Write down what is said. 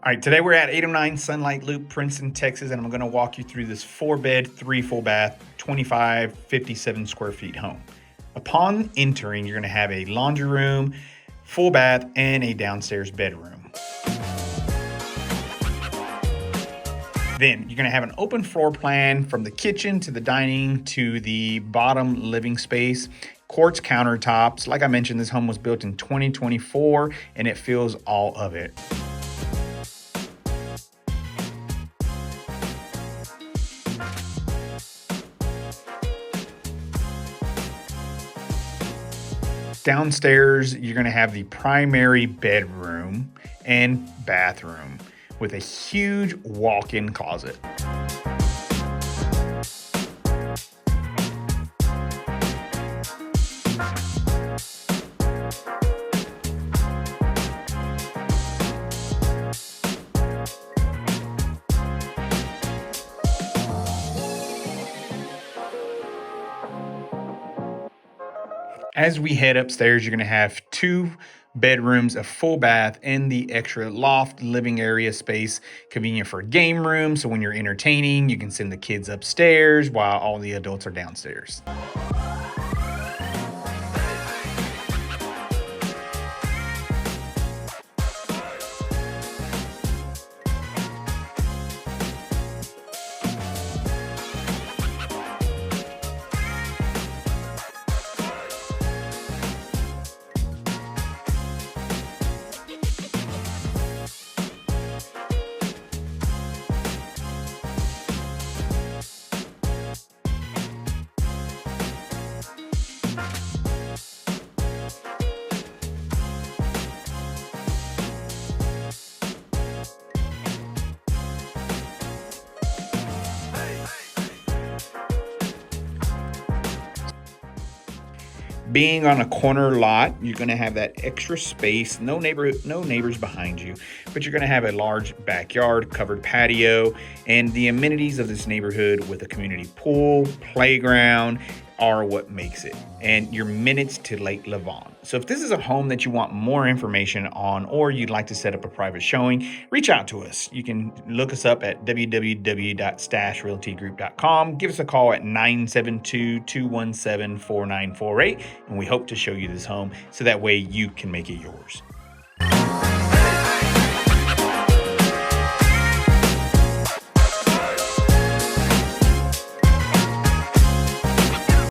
All right, today we're at 809 Sunlight Loop, Princeton, Texas, and I'm going to walk you through this 4-bed, 3 full bath, 57 square feet home. Upon entering, you're going to have a laundry room, full bath, and a downstairs bedroom. Then you're going to have an open floor plan from the kitchen to the dining to the bottom living space. Quartz countertops. Like I mentioned, this home was built in 2024 and it fills all of it. Downstairs, you're going to have the primary bedroom and bathroom with a huge walk-in closet. As we head upstairs, you're going to have 2 bedrooms, a full bath, and the extra loft living area space, convenient for a game room. So when you're entertaining, you can send the kids upstairs while all the adults are downstairs. Being on a corner lot, you're going to have that extra space, no neighbors behind you, but you're going to have a large backyard, covered patio, and the amenities of this neighborhood with a community pool, playground are what makes it, and your minutes to Lake Lavon. So if this is a home that you want more information on, or you'd like to set up a private showing, reach out to us. You can look us up at www.stashrealtygroup.com. Give us a call at 972-217-4948, and we hope to show you this home so that way you can make it yours.